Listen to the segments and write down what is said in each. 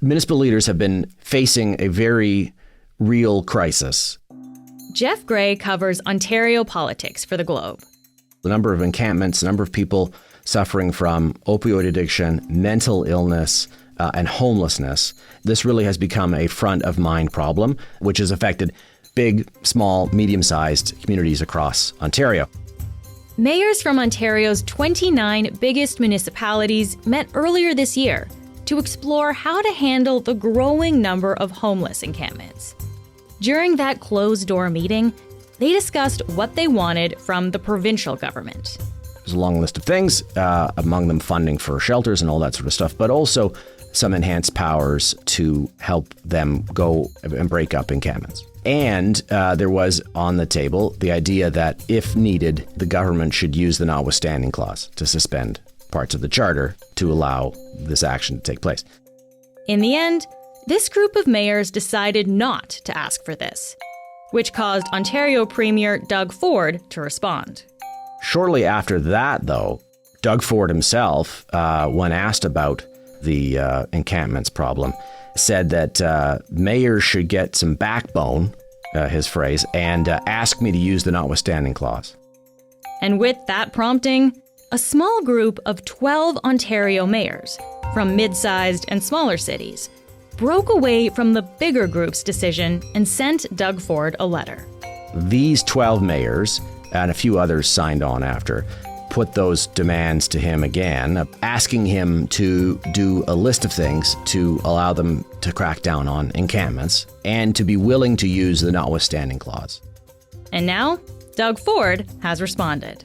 municipal leaders have been facing a very real crisis. Jeff Gray covers Ontario politics for The Globe. The number of encampments, the number of people suffering from opioid addiction, mental illness, and homelessness. This really has become a front of mind problem, which has affected big, small, medium-sized communities across Ontario. Mayors from Ontario's 29 biggest municipalities met earlier this year to explore how to handle the growing number of homeless encampments. During that closed-door meeting, they discussed what they wanted from the provincial government. There's a long list of things, among them funding for shelters and all that sort of stuff, but also some enhanced powers to help them go and break up encampments. And there was on the table the idea that, if needed, the government should use the notwithstanding clause to suspend parts of the charter to allow this action to take place. In the end, this group of mayors decided not to ask for this, which caused Ontario Premier Doug Ford to respond. Shortly after that, though, Doug Ford himself, when asked about the encampments problem, said that mayors should get some backbone, his phrase, and ask me to use the notwithstanding clause. And with that prompting, a small group of 12 Ontario mayors from mid-sized and smaller cities broke away from the bigger group's decision and sent Doug Ford a letter. These 12 mayors, and a few others signed on after, put those demands to him again, asking him to do a list of things to allow them to crack down on encampments and to be willing to use the notwithstanding clause. And now, Doug Ford has responded.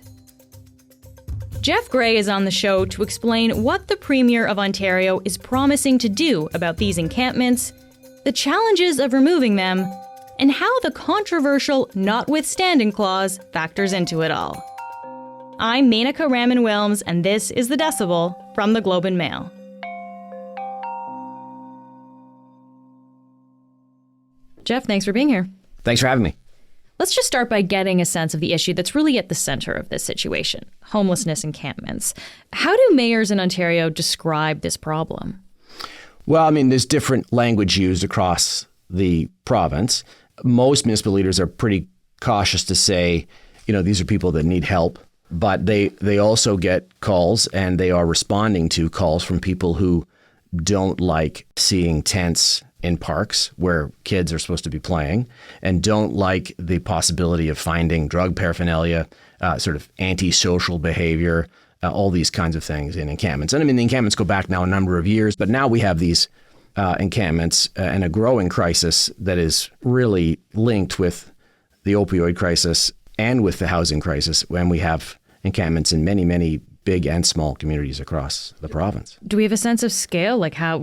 Jeff Gray is on the show to explain what the Premier of Ontario is promising to do about these encampments, the challenges of removing them, and how the controversial notwithstanding clause factors into it all. I'm Menaka Raman-Wilms, and this is The Decibel from The Globe and Mail. Jeff, thanks for being here. Thanks for having me. Let's just start by getting a sense of the issue that's really at the center of this situation, homelessness encampments. How do mayors in Ontario describe this problem? Well, I mean, there's different language used across the province. Most municipal leaders are pretty cautious to say, these are people that need help. But they also get calls, and they are responding to calls from people who don't like seeing tents in parks where kids are supposed to be playing, and don't like the possibility of finding drug paraphernalia, sort of antisocial behavior, all these kinds of things in encampments. And I mean, the encampments go back now a number of years, but now we have these encampments and a growing crisis that is really linked with the opioid crisis and with the housing crisis, when we have encampments in many, many big and small communities across the province. Do we have a sense of scale? Like how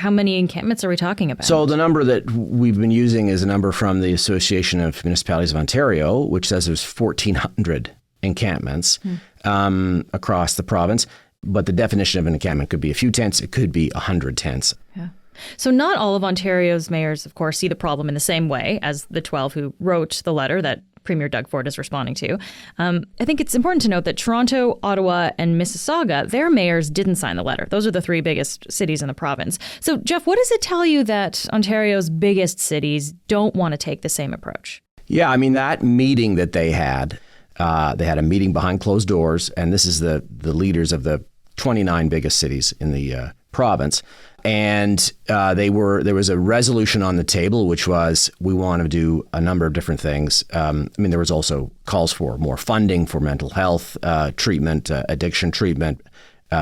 many encampments are we talking about? So the number that we've been using is a number from the Association of Municipalities of Ontario, which says there's 1,400 encampments across the province. But the definition of an encampment could be a few tents. It could be 100 tents. Yeah. So not all of Ontario's mayors, of course, see the problem in the same way as the 12 who wrote the letter that Premier Doug Ford is responding to. I think it's important to note that Toronto, Ottawa, and Mississauga, their mayors didn't sign the letter. Those are the three biggest cities in the province. So, Jeff, what does it tell you that Ontario's biggest cities don't want to take the same approach? Yeah, I mean, that meeting that they had a meeting behind closed doors, and this is the leaders of the 29 biggest cities in the province. And there was a resolution on the table, which was, we want to do a number of different things. There was also calls for more funding for mental health treatment, addiction treatment,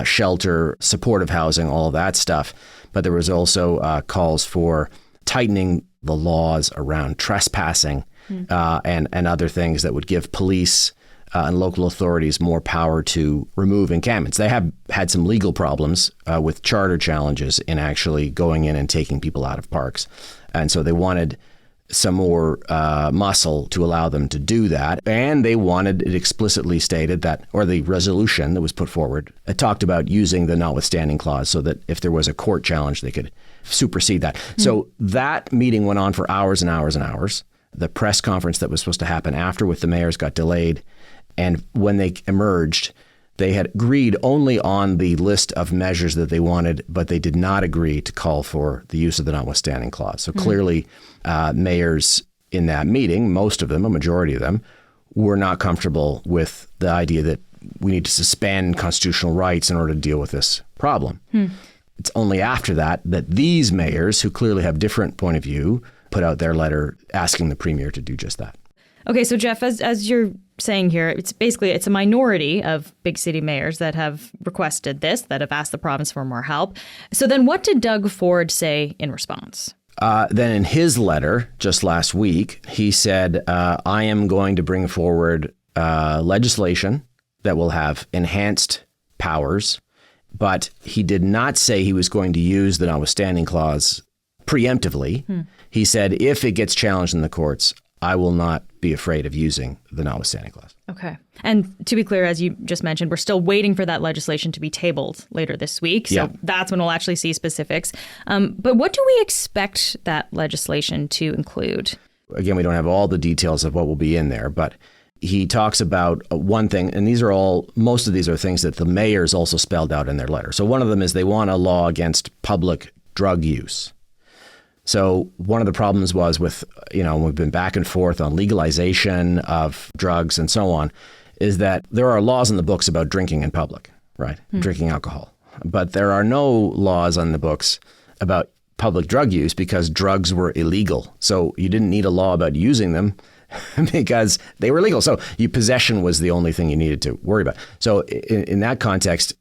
shelter, supportive housing, all of that stuff. But there was also calls for tightening the laws around trespassing and other things that would give police and local authorities more power to remove encampments. They have had some legal problems with charter challenges in actually going in and taking people out of parks. And so they wanted some more muscle to allow them to do that. And they wanted it explicitly stated that, or the resolution that was put forward, it talked about using the notwithstanding clause so that if there was a court challenge, they could supersede that. So that meeting went on for hours and hours and hours. The press conference that was supposed to happen after with the mayors got delayed. And when they emerged, They had agreed only on the list of measures that they wanted, but they did not agree to call for the use of the notwithstanding clause. So clearly, mayors in that meeting, most of them, a majority of them, were not comfortable with the idea that we need to suspend constitutional rights in order to deal with this problem. It's only after that that these mayors, who clearly have different point of view, put out their letter asking the premier to do just that. Okay, so Jeff, as you're saying here, it's a minority of big city mayors that have requested this, that have asked the province for more help. So then what did Doug Ford say in response? Then in his letter just last week, he said, I am going to bring forward legislation that will have enhanced powers, but he did not say he was going to use the notwithstanding clause preemptively. He said, if it gets challenged in the courts, I will not be afraid of using the notwithstanding clause. Okay. And to be clear, as you just mentioned, we're still waiting for that legislation to be tabled later this week. So that's when we'll actually see specifics. But what do we expect that legislation to include? Again, we don't have all the details of what will be in there, but he talks about one thing, and most of these are things that the mayors also spelled out in their letter. So one of them is they want a law against public drug use. So one of the problems was with, we've been back and forth on legalization of drugs and so on, is that there are laws in the books about drinking in public, right? Drinking alcohol. But there are no laws on the books about public drug use because drugs were illegal. So you didn't need a law about using them because they were legal. So possession was the only thing you needed to worry about. So in that context,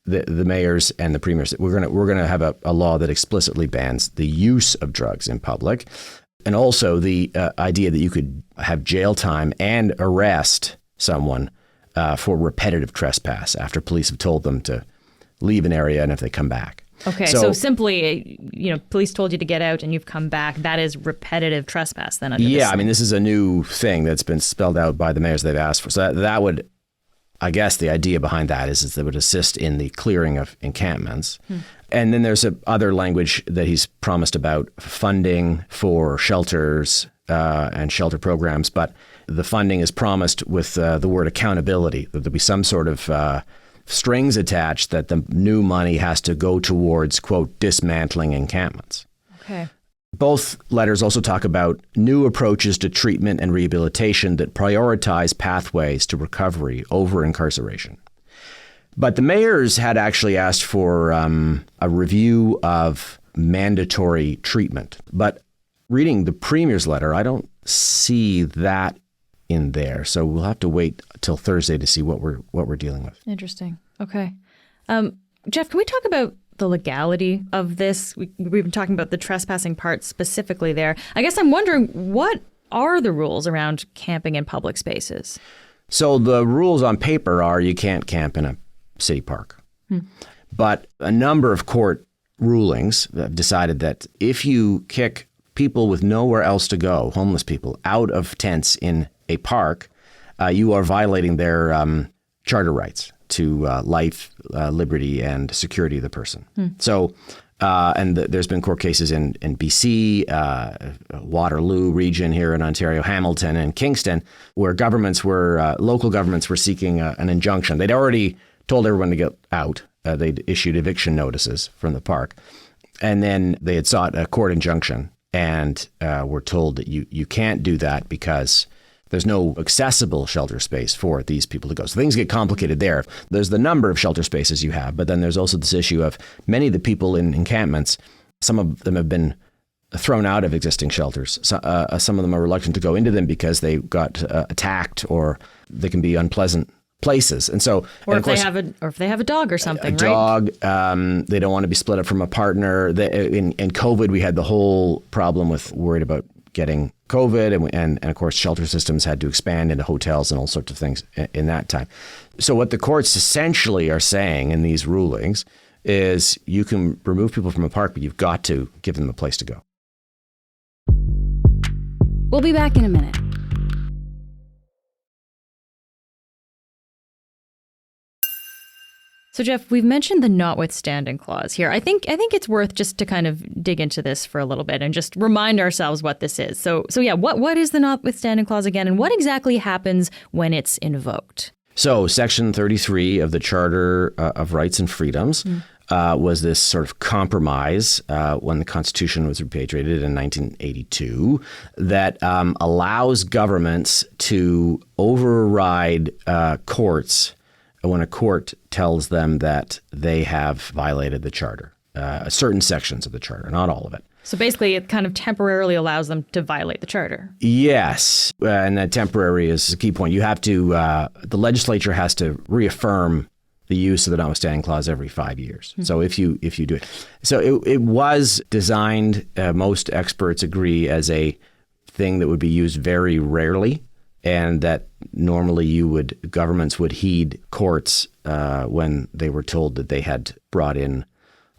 the mayors and the premiers, we're gonna have a law that explicitly bans the use of drugs in public, and also the idea that you could have jail time and arrest someone for repetitive trespass after police have told them to leave an area and if they come back. Okay, so simply, police told you to get out and you've come back. That is repetitive trespass then. I mean, this is a new thing that's been spelled out by the mayors they've asked for. So that would. I guess the idea behind that is that it would assist in the clearing of encampments. And then there's other language that he's promised about funding for shelters and shelter programs. But the funding is promised with the word accountability, that there'll be some sort of strings attached that the new money has to go towards, quote, dismantling encampments. Okay. Both letters also talk about new approaches to treatment and rehabilitation that prioritize pathways to recovery over incarceration. But the mayors had actually asked for a review of mandatory treatment. But reading the premier's letter, I don't see that in there. So we'll have to wait till Thursday to see what we're dealing with. Interesting. Okay. Jeff, can we talk about the legality of this? We've been talking about the trespassing part specifically there. I guess I'm wondering, what are the rules around camping in public spaces? So the rules on paper are you can't camp in a city park. But a number of court rulings have decided that if you kick people with nowhere else to go, homeless people, out of tents in a park, you are violating their charter rights to life, liberty, and security of the person. So, and there's been court cases in BC, Waterloo region here in Ontario, Hamilton, and Kingston, where local governments were seeking an injunction. They'd already told everyone to get out. They'd issued eviction notices from the park. And then they had sought a court injunction and were told that you can't do that because there's no accessible shelter space for these people to go. So things get complicated there. There's the number of shelter spaces you have, but then there's also this issue of many of the people in encampments, some of them have been thrown out of existing shelters. So, some of them are reluctant to go into them because they got attacked, or they can be unpleasant places. And so, or if they have a dog or something, right? Dog, they don't want to be split up from a partner. In COVID, we had the whole problem with worried about getting COVID, and of course, shelter systems had to expand into hotels and all sorts of things in that time. So what the courts essentially are saying in these rulings is you can remove people from a park, but you've got to give them a place to go. We'll be back in a minute. So, Jeff, we've mentioned the notwithstanding clause here. I think it's worth just to kind of dig into this for a little bit and just remind ourselves what this is. So yeah, what is the notwithstanding clause again, and what exactly happens when it's invoked? So Section 33 of the Charter of Rights and Freedoms was this sort of compromise when the Constitution was repatriated in 1982 that allows governments to override courts when a court tells them that they have violated the Charter, certain sections of the Charter, not all of it. So basically, it kind of temporarily allows them to violate the Charter. Yes, and that temporary is a key point. You have to, the legislature has to reaffirm the use of the notwithstanding clause every 5 years. So if you do it. So it was designed, most experts agree, as a thing that would be used very rarely, and that normally governments would heed courts when they were told that they had brought in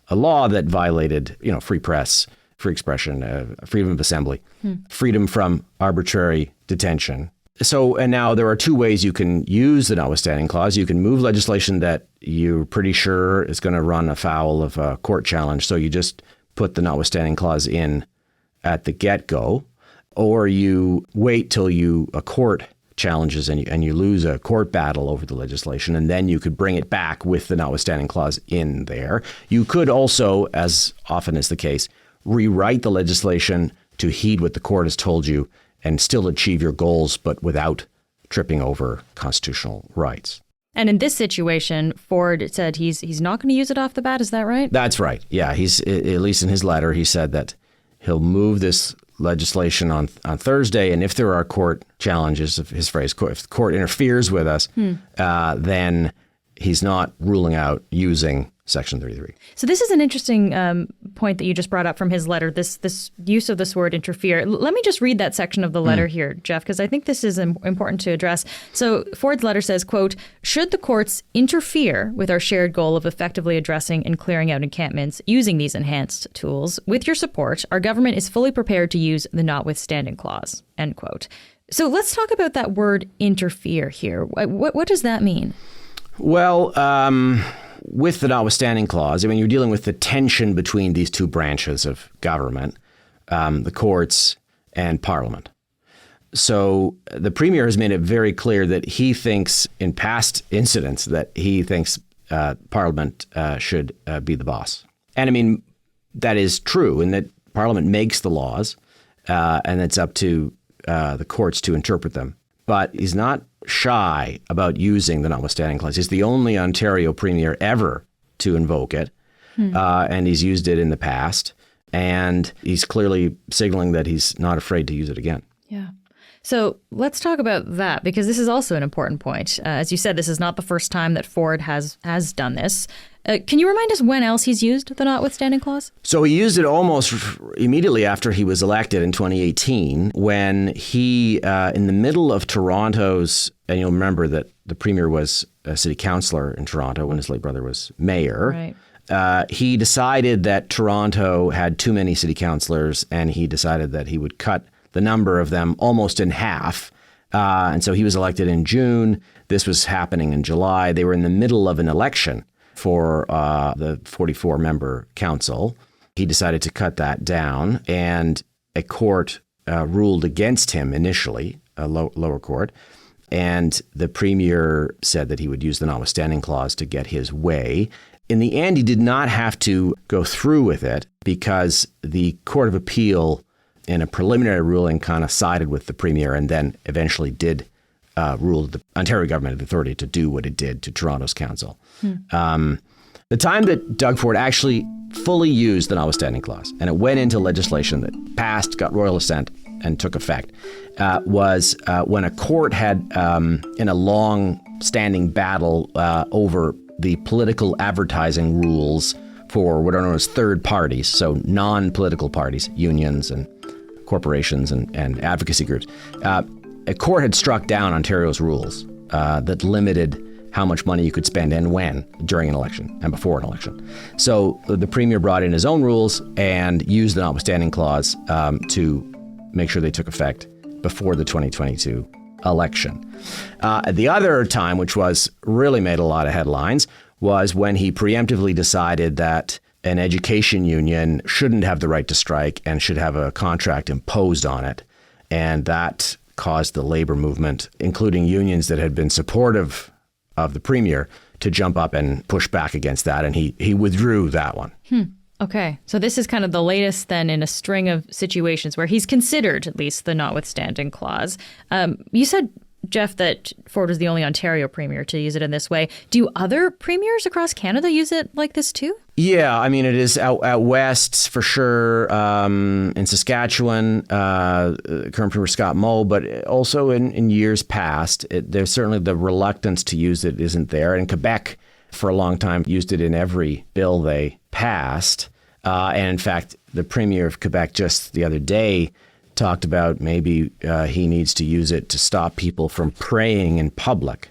a law that violated, free press, free expression, freedom of assembly, freedom from arbitrary detention. So, and now there are two ways you can use the notwithstanding clause. You can move legislation that you're pretty sure is going to run afoul of a court challenge. So you just put the notwithstanding clause in at the get-go, or you wait till a court challenges and you lose a court battle over the legislation, and then you could bring it back with the notwithstanding clause in there. You could also, as often is the case, rewrite the legislation to heed what the court has told you and still achieve your goals, but without tripping over constitutional rights. And in this situation, Ford said he's not going to use it off the bat. Is that right? That's right. Yeah, he's, at least in his letter, he said that he'll move this legislation on Thursday, and if there are court challenges, of his phrase, if the court interferes with us, then he's not ruling out using Section 33. So this is an interesting point that you just brought up from his letter, this use of this word interfere. Let me just read that section of the letter here, Jeff, because I think this is important to address. So Ford's letter says, quote, should the courts interfere with our shared goal of effectively addressing and clearing out encampments using these enhanced tools, with your support, our government is fully prepared to use the notwithstanding clause, end quote. So let's talk about that word interfere here. What does that mean? Well, with the notwithstanding clause, you're dealing with the tension between these two branches of government, the courts and Parliament. So the Premier has made it very clear that he thinks, in past incidents, that he thinks Parliament should be the boss. And that is true in that Parliament makes the laws, and it's up to the courts to interpret them. But he's not shy about using the notwithstanding clause. He's the only Ontario Premier ever to invoke it, and he's used it in the past. And he's clearly signaling that he's not afraid to use it again. Yeah. So let's talk about that, because this is also an important point. As you said, this is not the first time that Ford has done this. Can you remind us when else he's used the notwithstanding clause? So he used it almost immediately after he was elected in 2018, when he, in the middle of Toronto's, and you'll remember that the Premier was a city councillor in Toronto when his late brother was mayor. Right. He decided that Toronto had too many city councillors, and he decided that he would cut the number of them almost in half. And so he was elected in June. This was happening in July. They were in the middle of an election for the 44-member council. He decided to cut that down, and a court ruled against him initially, a lower court. And the Premier said that he would use the notwithstanding clause to get his way. In the end, he did not have to go through with it because the Court of Appeal, in a preliminary ruling, kind of sided with the Premier and then eventually did rule the Ontario government had authority to do what it did to Toronto's council. The time that Doug Ford actually fully used the notwithstanding clause, and it went into legislation that passed, got royal assent, and took effect, was when a court had, in a long-standing battle over the political advertising rules for what are known as third parties, so non-political parties, unions and corporations and advocacy groups. A court had struck down Ontario's rules that limited how much money you could spend and when during an election and before an election. So the Premier brought in his own rules and used the notwithstanding clause to make sure they took effect before the 2022 election. The other time, which really made a lot of headlines, was when he preemptively decided that an education union shouldn't have the right to strike and should have a contract imposed on it. And that caused the labor movement, including unions that had been supportive of the premier to jump up and push back against that, and he withdrew that one. Okay, so this is kind of the latest then in a string of situations where he's considered at least the notwithstanding clause. You said, Jeff, that Ford was the only Ontario premier to use it in this way. Do other premiers across Canada use it like this too? Yeah, I mean, it is out west for sure, in Saskatchewan, current Premier Scott Moe, but also in years past, there's certainly the reluctance to use it isn't there. And Quebec, for a long time, used it in every bill they passed. And in fact, the Premier of Quebec just the other day talked about maybe he needs to use it to stop people from praying in public.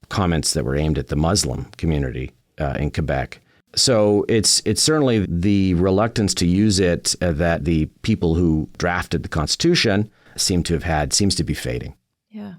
Comments that were aimed at the Muslim community in Quebec. So it's certainly the reluctance to use it that the people who drafted the Constitution seems to be fading. Yeah.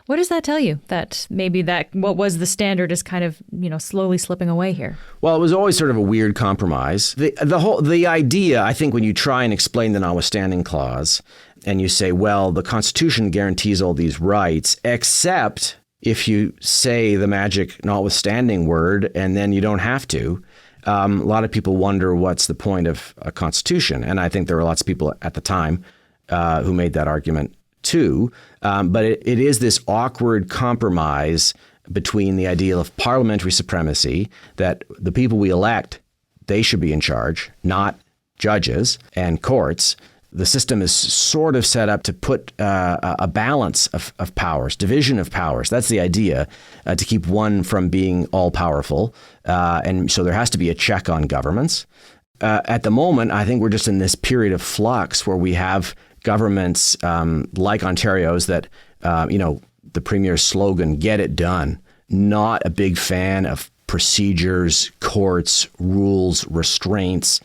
What does that tell you? That maybe that what was the standard is kind of, slowly slipping away here? Well, it was always sort of a weird compromise. The idea, I think, when you try and explain the notwithstanding clause and you say, well, the Constitution guarantees all these rights, except if you say the magic notwithstanding word and then you don't have to. A lot of people wonder what's the point of a Constitution. And I think there were lots of people at the time who made that argument too. But it is this awkward compromise between the ideal of parliamentary supremacy, that the people we elect, they should be in charge, not judges and courts. The system is sort of set up to put a balance of powers, division of powers. That's the idea, to keep one from being all powerful. And so there has to be a check on governments. At the moment, I think we're just in this period of flux where we have governments like Ontario's that, the Premier's slogan, get it done, not a big fan of procedures, courts, rules, restraints.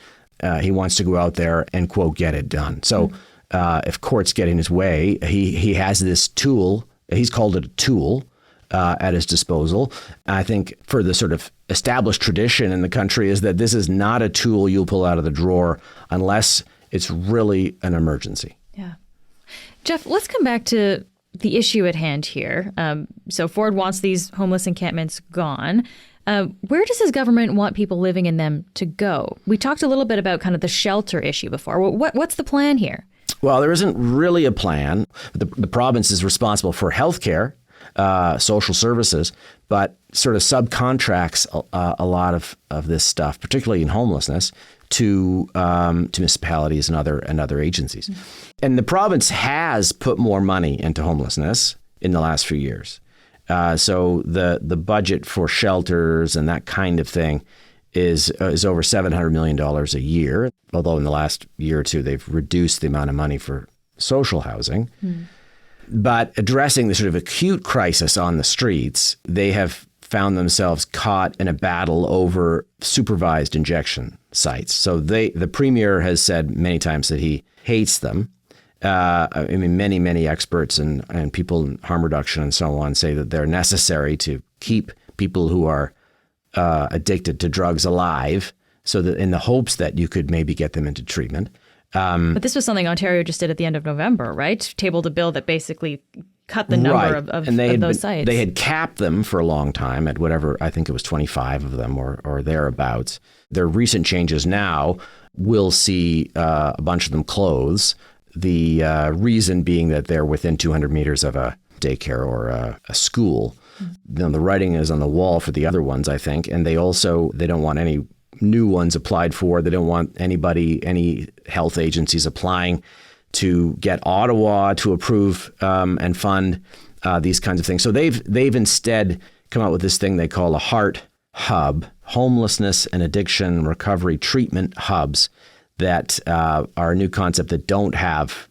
He wants to go out there and, quote, get it done. So if courts get in his way, he has this tool. He's called it a tool at his disposal. I think for the sort of established tradition in the country is that this is not a tool you'll pull out of the drawer unless it's really an emergency. Yeah. Jeff, let's come back to the issue at hand here. So Ford wants these homeless encampments gone. Where does his government want people living in them to go? We talked a little bit about kind of the shelter issue before. What's the plan here? Well, there isn't really a plan. The province is responsible for healthcare, social services, but sort of subcontracts a lot of this stuff, particularly in homelessness, to municipalities and other agencies. Mm-hmm. And the province has put more money into homelessness in the last few years. So the budget for shelters and that kind of thing is over $700 million a year, although in the last year or two they've reduced the amount of money for social housing. Mm. But addressing the sort of acute crisis on the streets, they have found themselves caught in a battle over supervised injection sites. So the Premier has said many times that he hates them. Many experts and people in harm reduction and so on say that they're necessary to keep people who are addicted to drugs alive, so that in the hopes that you could maybe get them into treatment. But this was something Ontario just did at the end of November, right? Tabled a bill that basically cut the number of those sites. They had capped them for a long time at whatever, I think it was 25 of them or thereabouts. Their recent changes now will see a bunch of them close. The reason being that they're within 200 meters of a daycare or a school. Mm-hmm. The writing is on the wall for the other ones, I think. And they don't want any new ones applied for. They don't want any health agencies applying to get Ottawa to approve and fund these kinds of things. So they've instead come out with this thing they call a HEART hub, homelessness and addiction recovery treatment hubs, that are a new concept that don't have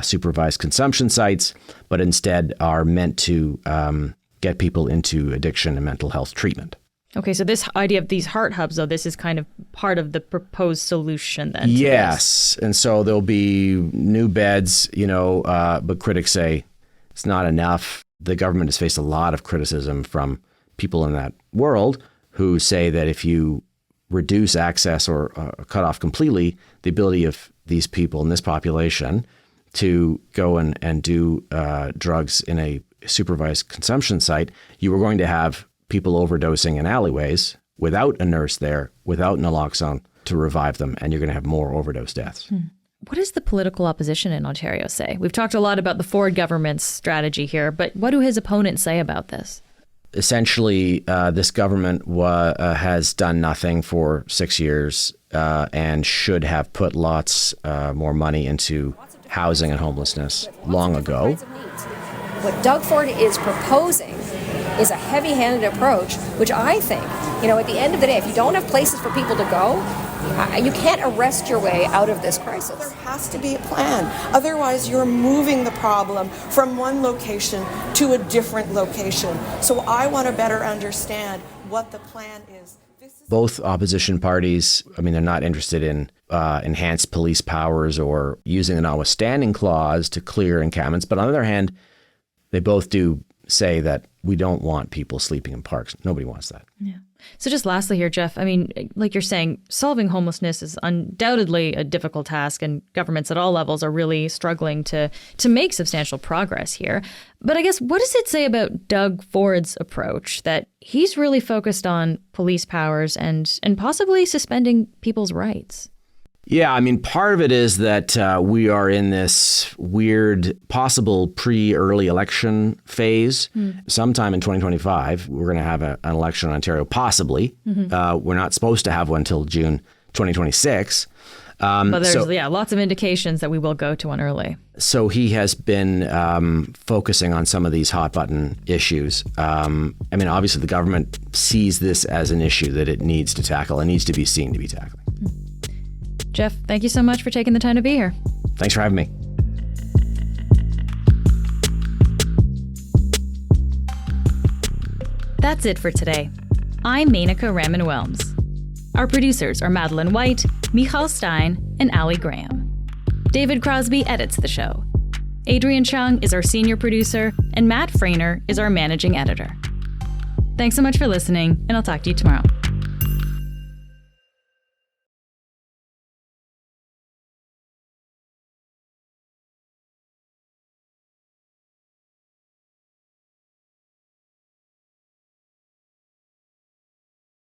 supervised consumption sites, but instead are meant to get people into addiction and mental health treatment. Okay, so this idea of these HEART hubs, though, this is kind of part of the proposed solution then. Yes, and so there'll be new beds, but critics say it's not enough. The government has faced a lot of criticism from people in that world who say that if you reduce access or cut off completely the ability of these people in this population to go and do drugs in a supervised consumption site, you were going to have people overdosing in alleyways without a nurse there, without naloxone to revive them, and you're going to have more overdose deaths. What does the political opposition in Ontario say? We've talked a lot about the Ford government's strategy here, but what do his opponents say about this? Essentially, this government has done nothing for 6 years and should have put lots more money into housing and homelessness long ago. What Doug Ford is proposing is a heavy-handed approach, which I think, at the end of the day, if you don't have places for people to go, you can't arrest your way out of this crisis. There has to be a plan. Otherwise, you're moving the problem from one location to a different location. So I want to better understand what the plan is. Both opposition parties, they're not interested in enhanced police powers or using the notwithstanding clause to clear encampments. But on the other hand, they both do say that we don't want people sleeping in parks. Nobody wants that. Yeah. So just lastly here, Jeff, like you're saying, solving homelessness is undoubtedly a difficult task, and governments at all levels are really struggling to make substantial progress here. But I guess, what does it say about Doug Ford's approach that he's really focused on police powers and possibly suspending people's rights? Yeah, part of it is that we are in this weird possible pre-early election phase. Sometime in 2025, we're going to have an election in Ontario, possibly. We're not supposed to have one until June 2026. But there's lots of indications that we will go to one early. So he has been focusing on some of these hot-button issues. Obviously, the government sees this as an issue that it needs to tackle and needs to be seen to be tackling. Jeff, thank you so much for taking the time to be here. Thanks for having me. That's it for today. I'm Menaka Raman-Wilms. Our producers are Madeline White, Michal Stein, and Ali Graham. David Crosby edits the show. Adrian Chung is our senior producer, and Matt Frainer is our managing editor. Thanks so much for listening, and I'll talk to you tomorrow.